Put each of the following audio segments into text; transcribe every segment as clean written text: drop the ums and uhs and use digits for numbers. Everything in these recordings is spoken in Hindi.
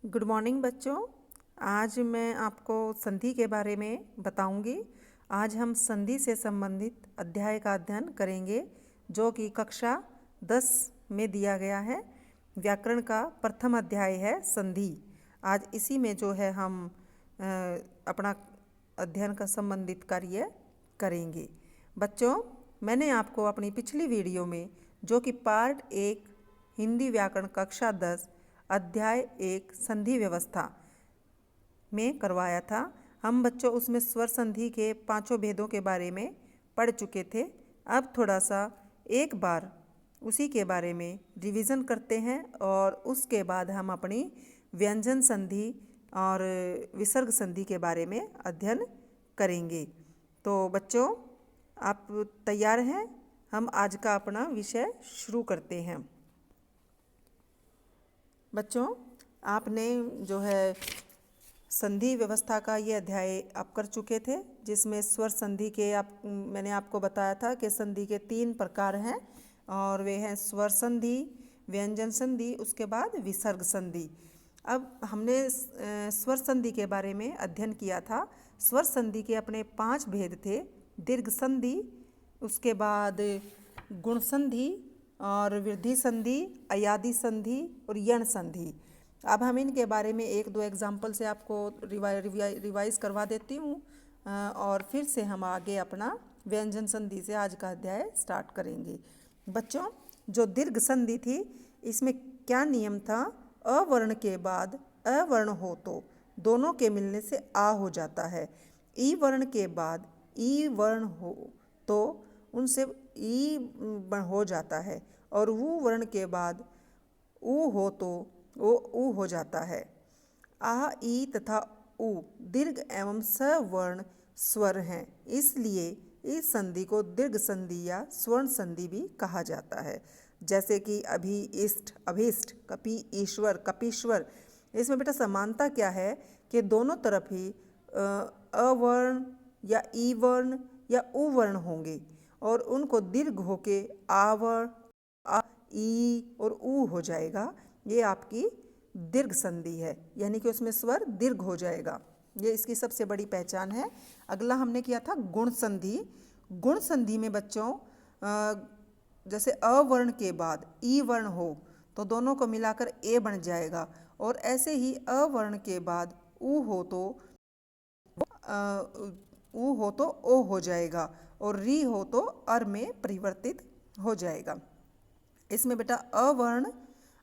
गुड मॉर्निंग बच्चों। आज मैं आपको संधि के बारे में बताऊंगी। आज हम संधि से संबंधित अध्याय का अध्ययन करेंगे जो कि कक्षा 10 में दिया गया है। व्याकरण का प्रथम अध्याय है संधि। आज इसी में जो है हम अपना अध्ययन का संबंधित कार्य करेंगे। बच्चों, मैंने आपको अपनी पिछली वीडियो में जो कि पार्ट 1 हिंदी व्याकरण कक्षा 10 अध्याय 1 संधि व्यवस्था में करवाया था। हम बच्चों उसमें स्वर संधि के 5 भेदों के बारे में पढ़ चुके थे। अब थोड़ा सा एक बार उसी के बारे में रिवीजन करते हैं और उसके बाद हम अपनी व्यंजन संधि और विसर्ग संधि के बारे में अध्ययन करेंगे। तो बच्चों, आप तैयार हैं? हम आज का अपना विषय शुरू करते हैं। बच्चों, आपने जो है संधि व्यवस्था का ये अध्याय आप कर चुके थे, जिसमें स्वर संधि के मैंने आपको बताया था कि संधि के 3 प्रकार हैं और वे हैं स्वर संधि, व्यंजन संधि, उसके बाद विसर्ग संधि। अब हमने स्वर संधि के बारे में अध्ययन किया था। स्वर संधि के अपने 5 भेद थे: दीर्घ संधि, उसके बाद गुण संधि और वृद्धि संधि, अयादि संधि और यण संधि। अब हम इनके बारे में 1-2 एग्जाम्पल से आपको रिवाइज करवा देती हूँ और फिर से हम आगे अपना व्यंजन संधि से आज का अध्याय स्टार्ट करेंगे। बच्चों, जो दीर्घ संधि थी, इसमें क्या नियम था? अवर्ण के बाद अवर्ण हो तो दोनों के मिलने से आ हो जाता है। ई वर्ण के बाद ई वर्ण हो तो उनसे ई हो जाता है और ऊ वर्ण के बाद ऊ हो तो वो ऊ हो जाता है। आ, ई तथा ऊ दीर्घ एवं सवर्ण स्वर हैं, इसलिए इस संधि को दीर्घ संधि या स्वर्ण संधि भी कहा जाता है। जैसे कि अभि, इष्ट, अभिष्ट, कपि, ईश्वर, कपीश्वर। इसमें बेटा समानता क्या है कि दोनों तरफ ही अवर्ण या ई वर्ण या उ वर्ण होंगे और उनको दीर्घ होके आवर्ण, आ, ई और ऊ हो जाएगा। ये आपकी दीर्घ संधि है, यानी कि उसमें स्वर दीर्घ हो जाएगा। ये इसकी सबसे बड़ी पहचान है। अगला हमने किया था गुण संधि। गुण संधि में बच्चों जैसे अवर्ण के बाद ई वर्ण हो तो दोनों को मिलाकर ए बन जाएगा और ऐसे ही अवर्ण के बाद ऊ हो तो ओ हो जाएगा और री हो तो अर में परिवर्तित हो जाएगा। इसमें बेटा अवर्ण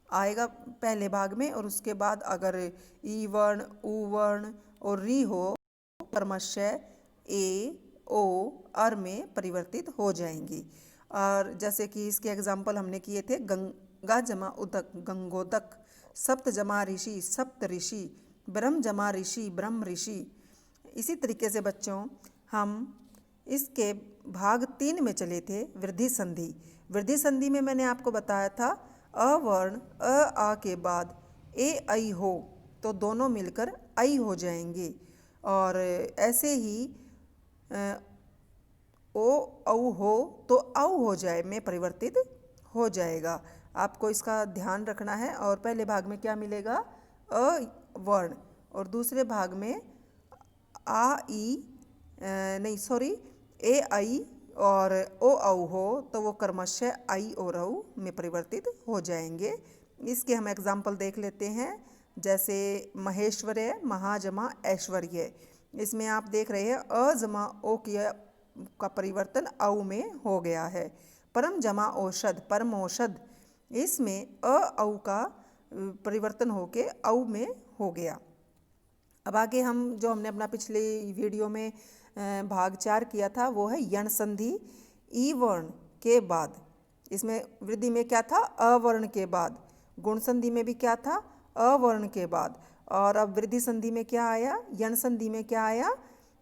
आएगा पहले भाग में और उसके बाद अगर ई वर्ण, उ वर्ण और री हो क्रमशः ए, ओ, अर में परिवर्तित हो जाएंगी। और जैसे कि इसके एग्जाम्पल हमने किए थे: गंगा जमा उदक, गंगोदक, सप्त जमा ऋषि, सप्त ऋषि, ब्रह्म जमा ऋषि, ब्रह्म ऋषि। इसी तरीके से बच्चों हम इसके भाग 3 में चले थे, वृद्धि संधि। वृद्धि संधि में मैंने आपको बताया था अवर्ण आ के बाद ए ऐ हो तो दोनों मिलकर ऐ हो जाएंगे और ऐसे ही ओ औ हो तो औ हो जाए में परिवर्तित हो जाएगा। आपको इसका ध्यान रखना है। और पहले भाग में क्या मिलेगा? अ वर्ण और दूसरे भाग में आ ई नहीं सॉरी ए आई और ओ औ हो तो वो क्रमशः आई और औ में परिवर्तित हो जाएंगे। इसके हम एग्जाम्पल देख लेते हैं। जैसे महेश्वर्य, महाजमा ऐश्वर्य। इसमें आप देख रहे हैं अ जमा ओ का परिवर्तन औ में हो गया है। परम जमा औषध, परम औषध। इसमें अ औ का परिवर्तन होके औ में हो गया। अब आगे हम जो हमने अपना पिछले वीडियो में भाग 4 किया था वो है यण संधि। ई वर्ण के बाद, इसमें वृद्धि में क्या था? अवर्ण के बाद। गुण संधि में भी क्या था? अवर्ण के बाद। और अब वृद्धि संधि में क्या आया? यण संधि में क्या आया?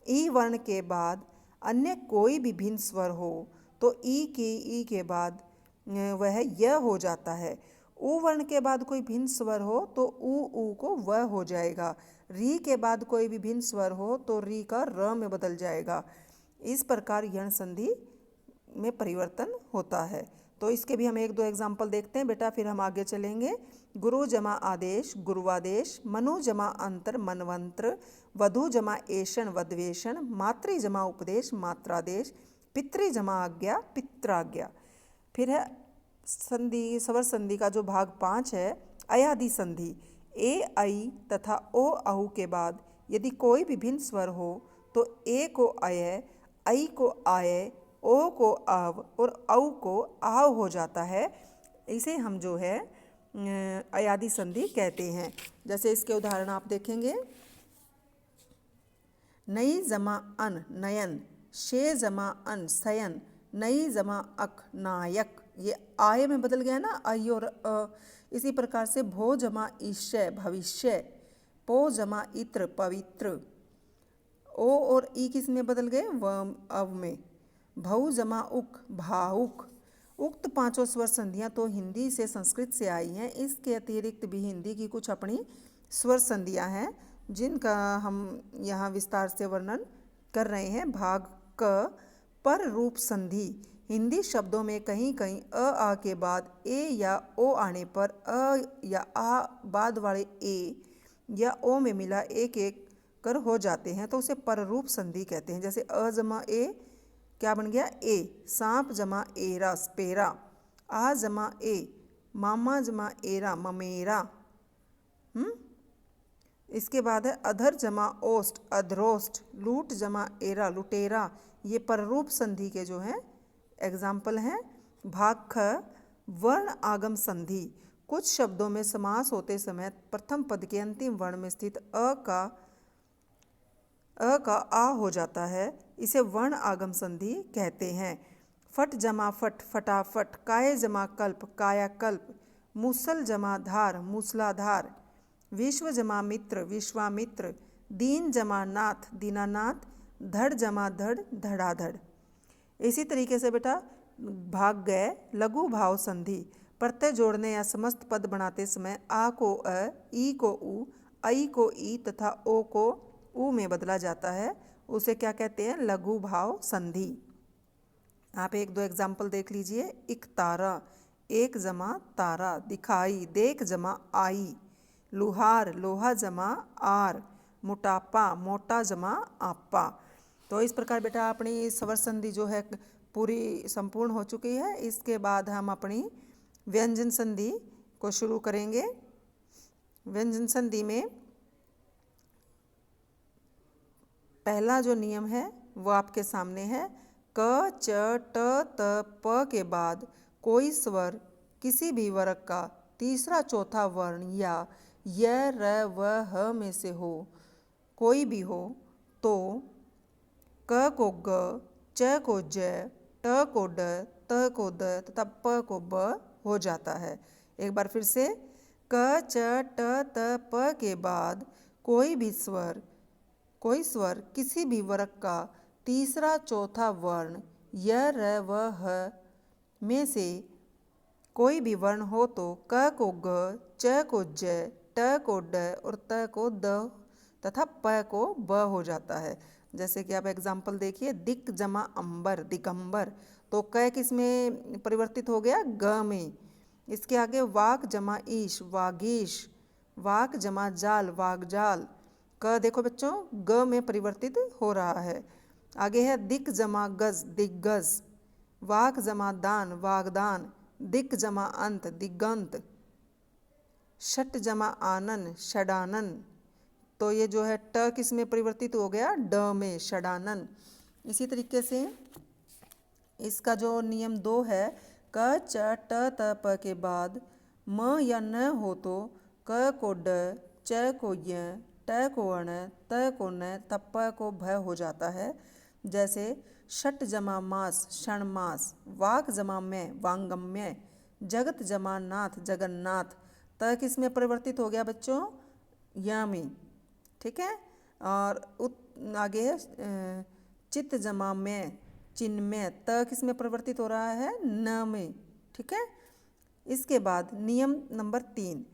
ई वर्ण के बाद अन्य कोई भी भिन्न स्वर हो तो ई के बाद वह य हो जाता है। उ वर्ण के बाद कोई भिन्न स्वर हो तो ऊ को व हो जाएगा। री के बाद कोई भी भिन्न स्वर हो तो री का र में बदल जाएगा। इस प्रकार यण संधि में परिवर्तन होता है। तो इसके भी हम एक दो एग्जाम्पल देखते हैं बेटा, फिर हम आगे चलेंगे। गुरु जमा आदेश गुरुवादेश, मनु जमा अंतर मनवंत्र, वधु जमा ऐषण वद्वेषण, मातृ जमा उपदेश मात्रादेश, पितृ जमा आज्ञा पित्राज्ञा। फिर है संधि, स्वर संधि का जो भाग 5 है, अयादि संधि। ए ऐ तथा ओ औ के बाद यदि कोई विभिन्न स्वर हो तो ए को अय, ऐ को आय, ओ को अव और औ को आव हो जाता है। इसे हम जो है अयादि संधि कहते हैं। जैसे इसके उदाहरण आप देखेंगे, नई जमा अन नयन, शे जमा अन सयन, नई जमा अक नायक, ये आय में बदल गया ना, आई और इसी प्रकार से भो जमा ईश्य भविष्य, पो जमा इत्र पवित्र, ओ और ई किस में बदल गए, व अव में, भऊ जमा उक भावुक। उक्त पांचों स्वर संधियां तो हिंदी से संस्कृत से आई हैं। इसके अतिरिक्त भी हिंदी की कुछ अपनी स्वर संधियां हैं जिनका हम यहाँ विस्तार से वर्णन कर रहे हैं। भाग क, पर रूप संधि। हिंदी शब्दों में कहीं कहीं अ आ के बाद ए या ओ आने पर अ या आ बाद वाले ए या ओ में मिला एक एक कर हो जाते हैं, तो उसे पररूप संधि कहते हैं। जैसे अ जमा ए क्या बन गया, ए, सांप जमा एरा स्पेरा, आ जमा ए, मामा जमा एरा ममेरा। इसके बाद है अधर जमा ओस्ट अधरोस्ट, लूट जमा एरा लुटेरा। ये पररूप संधि के जो हैं एग्जाम्पल हैं। भाग ख, वर्ण आगम संधि। कुछ शब्दों में समास होते समय प्रथम पद के अंतिम वर्ण में स्थित अ का आ हो जाता है, इसे वर्ण आगम संधि कहते हैं। फट जमा फट फटाफट, काय जमा कल्प कायाकल्प, मूसल जमा धार मूसलाधार, विश्व जमा मित्र विश्वामित्र, दीन जमा नाथ दीनानाथ, धड़ जमा धड़ धड़ाधड़। इसी तरीके से बेटा भाग गए लघु भाव संधि। प्रत्यय जोड़ने या समस्त पद बनाते समय आ को अ, ई को उ, ऐ को ई तथा ओ को उ में बदला जाता है, उसे क्या कहते हैं, लघु भाव संधि। आप एक दो एग्जाम्पल देख लीजिए। इक तारा, एक जमा तारा, दिखाई देख जमा आई, लुहार लोहा जमा आर, मोटापा मोटा जमा आपा। तो इस प्रकार बेटा अपनी स्वर संधि जो है पूरी संपूर्ण हो चुकी है। इसके बाद हम अपनी व्यंजन संधि को शुरू करेंगे। व्यंजन संधि में पहला जो नियम है वो आपके सामने है। क च ट त प के बाद कोई स्वर किसी भी वर्ग का तीसरा चौथा वर्ण या य र व ह में से हो, कोई भी हो, तो क को ग, च को ज, ट को ड, त को द तथा प को ब हो जाता है। एक बार फिर से, क च ट त प के बाद कोई स्वर किसी भी वर्ग का तीसरा चौथा वर्ण य र व ह में से कोई भी वर्ण हो तो क को ग, च को ज, ट को ड और त को द तथा प को ब हो जाता है। जैसे कि आप एग्जाम्पल देखिए, दिक जमा अंबर दिगंबर, तो क किस में परिवर्तित हो गया, ग में। इसके आगे वाक जमा ईश वागीश, वाक जमा जाल वागजाल, क देखो बच्चों ग में परिवर्तित हो रहा है। आगे है दिक जमा गज दिग्गज, वाक जमा दान वागदान, दिक जमा अंत दिगंत, षट जमा आनन षडानन, तो ये जो है ट किस में परिवर्तित हो गया, ड में षडानन। इसी तरीके से इसका जो नियम 2 है, क च ट त प के बाद म या न हो तो क को ड, च को य, ट को अण, त को न तथा प को भ हो जाता है। जैसे षट जमा मास क्षणमास, वाक जमा में वांगम्य, जगत जमा नाथ जगन्नाथ, त किस में परिवर्तित हो गया बच्चों, या में। ठीक है। और आगे है चित्त जमा में चिन्मय, त किस में परिवर्तित हो रहा है, न में। ठीक है। इसके बाद नियम नंबर 3,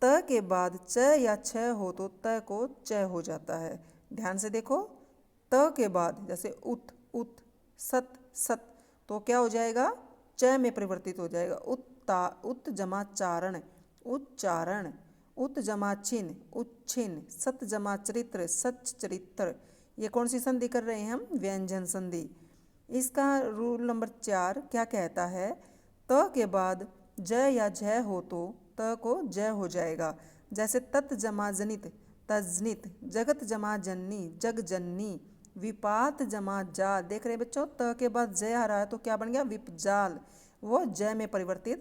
त के बाद च या छ हो तो त को च हो जाता है। ध्यान से देखो, त के बाद जैसे उत उत, सत सत, तो क्या हो जाएगा, च में परिवर्तित हो जाएगा। उत जमा चारण, उच्चारण। उत जमा छिन, उच्छिन। सत जमा चरित्र, सच चरित्र। ये कौन सी संधि कर रहे हैं हम? व्यंजन संधि। इसका रूल नंबर 4 क्या कहता है? त के बाद ज या झ हो तो त को ज हो जाएगा। जैसे तत् जमा जनित, तजनित। जगत जमा जननी, जग जननी। विपात जमा जाल। देख रहे हैं बच्चों, त के बाद ज आ रहा है तो क्या बन गया? विपजाल। वो ज में परिवर्तित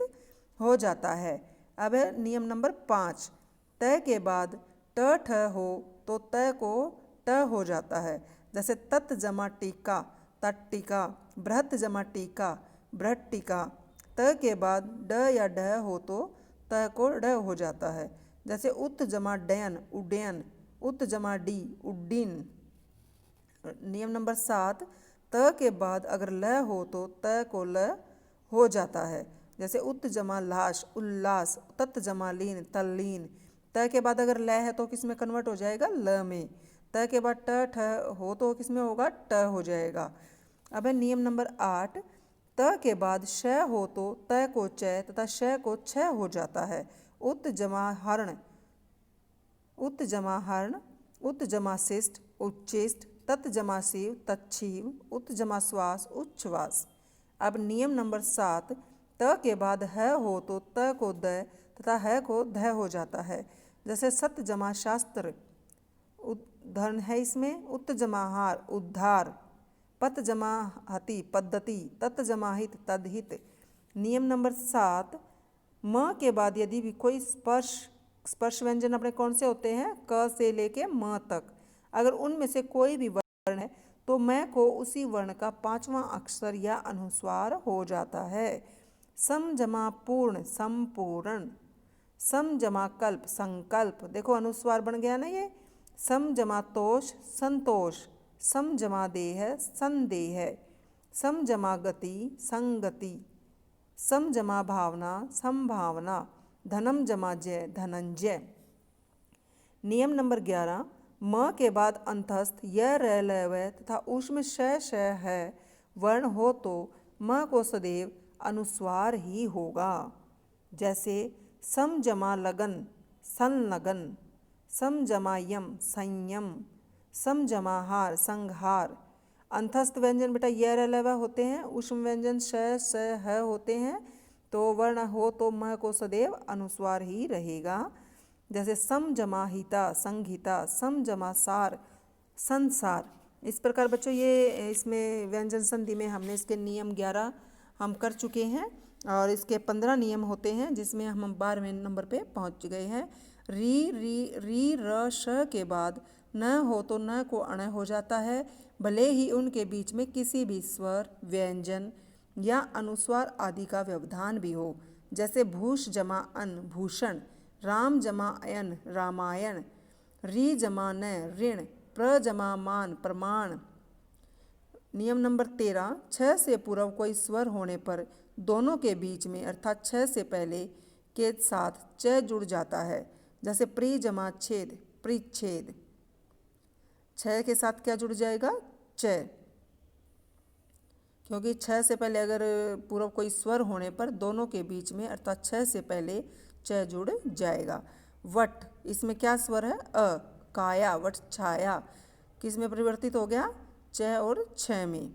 हो जाता है। अब है नियम नंबर 5। त के बाद ट ठ हो तो त को ट हो जाता है। जैसे तत् जमा टीका, तट्टिका। बृहत जमा टीका, बृहट्टिका। त के बाद ड या ढ हो तो त को ड हो जाता है। जैसे उत जमा डयन, उड्डयन। उत जमा डी, उड्डीन। नियम नंबर 7। त के बाद अगर ल हो तो त को ल हो जाता है। जैसे उत जमा लाश, उल्लास। तत् जमा लीन, तल्लीन। त के बाद अगर ल है तो किस में कन्वर्ट हो जाएगा? ल में। त के बाद ट ठ हो तो किस में होगा? ट हो जाएगा। अब है नियम नंबर 8। त के बाद श हो तो त को च तथा श को छ हो जाता है। उत जमा हरण, उत जमा हरण। उत जमा शिष्ट, उच्चिष्ट। तत् जमा शिव, तच्छिव। उत जमा श्वास, उच्छ्वास। अब नियम नंबर 7। त के बाद ह हो तो त को द तथा ह को ध हो जाता है। जैसे सत जमा शास्त्र, उद्धरण है इसमें। उत जमा हार, उद्धार। पत जमा हति, पद्धति। तत् जमा हित, तद्हित। नियम नंबर 7। म के बाद यदि भी कोई स्पर्श व्यंजन अपने कौन से होते हैं? क से लेके म तक। अगर उनमें से कोई भी वर्ण है तो मैं को उसी वर्ण का 5वां अक्षर या अनुस्वार हो जाता है। सम जमा पूर्ण, संपूर्ण। सम जमा कल्प, संकल्प। देखो अनुस्वार बन गया ना ये। सम जमा तोष, संतोष। सम जमा देह, संदेह। सम जमा गति, संगति। सम जमा भावना, संभावना। धनम जमा जय, धनंजय। नियम नंबर 11। म के बाद अंतस्थ य र ल व तथा ऊष्म श श है वर्ण हो तो म को सदैव अनुस्वार ही होगा। जैसे सम जमा लगन, संलगन। सम जमा यम, संयम। सम जमा हार, संहार। अंतस्थ व्यंजन बेटा य र ल व होते हैं। ऊष्म व्यंजन श स ह होते हैं। तो वर्ण हो तो म को सदैव अनुस्वार ही रहेगा। जैसे सम जमा हिता, संहिता। सम जमा सार, संसार। इस प्रकार बच्चों ये इसमें व्यंजन संधि में हमने इसके नियम 11 हम कर चुके हैं और इसके 15 नियम होते हैं जिसमें हम 12वें नंबर पे पहुंच गए हैं। री र श के बाद न हो तो न को अण हो जाता है, भले ही उनके बीच में किसी भी स्वर, व्यंजन या अनुस्वार आदि का व्यवधान भी हो। जैसे भूष जमा अन, भूषण। राम जमा अयन, रामायण। री जमा न, ऋण। प्र जमा मान, प्रमाण। नियम नंबर 13। 6 से पूर्व कोई स्वर होने पर दोनों के बीच में अर्थात 6 से पहले के साथ च जुड़ जाता है। जैसे प्री जमा छेद, परिच्छेद। 6 के साथ क्या जुड़ जाएगा? च। क्योंकि 6 से पहले अगर पूर्व कोई स्वर होने पर दोनों के बीच में अर्थात 6 से पहले च जुड़ जाएगा। वट, इसमें क्या स्वर है? अ। काया, वट छाया किस में परिवर्तित हो गया? च और छ में।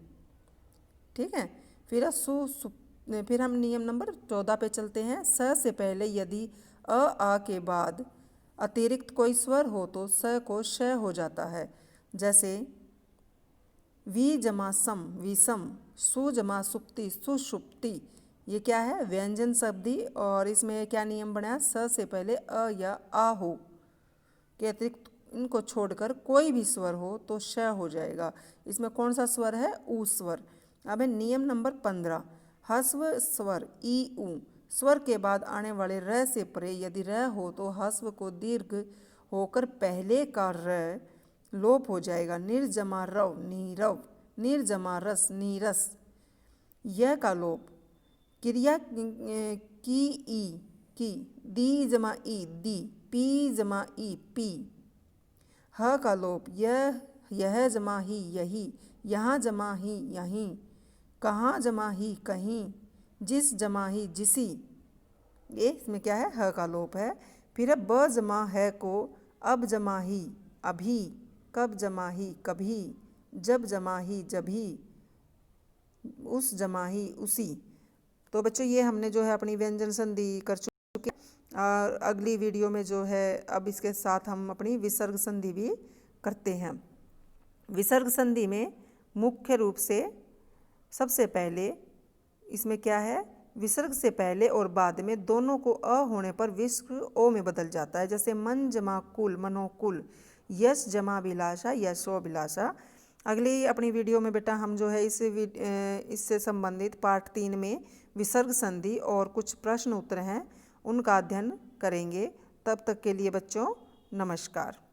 ठीक है। फिर हम नियम नंबर 14 पे चलते हैं। स से पहले यदि अ आ के बाद अतिरिक्त कोई स्वर हो तो स को श हो जाता है। जैसे वी जमा सम, विषम। सु जमा सुप्ति, सुषुप्ति। ये क्या है? व्यंजन शब्दी और इसमें क्या नियम बना? स से पहले अ या आ हो के अतिरिक्त इनको छोड़कर कोई भी स्वर हो तो श हो जाएगा। इसमें कौन सा स्वर है? ऊ स्वर। अब है नियम नंबर 15। ह्रस्व स्वर ई ऊ स्वर के बाद आने वाले र से परे यदि र हो तो ह्रस्व को दीर्घ होकर पहले का र लोप हो जाएगा। निर्जमा रव, नीरव। निर्जमा रस, नीरस। यह का लोप। क्रिया की ई, की। दी जमा ई, दी। पी जमा ई, पी। ह का लोप। यह जमा ही, यही। यहाँ जमा ही, यहीं। कहाँ जमा ही, कहीं। जिस जमा ही जिसी, ये इसमें क्या है, ह का लोप है। फिर है ब जमा है को, अब जमा ही अभी, कब जमा ही कभी, जब जमा ही जभी, उस जमा ही उसी। तो बच्चों ये हमने जो है अपनी व्यंजन संधि कर चुके। और अगली वीडियो में जो है अब इसके साथ हम अपनी विसर्ग संधि भी करते हैं। विसर्ग संधि में मुख्य रूप से सबसे पहले इसमें क्या है, विसर्ग से पहले और बाद में दोनों को अ होने पर विसर्ग ओ में बदल जाता है। जैसे मन जमा कुल, मनोकुल, यश जमा विलासा, यशोभिलाषा। अगली अपनी वीडियो में बेटा हम जो है इससे संबंधित पार्ट 3 में विसर्ग संधि और कुछ प्रश्न उत्तर हैं उनका अध्ययन करेंगे। तब तक के लिए बच्चों नमस्कार।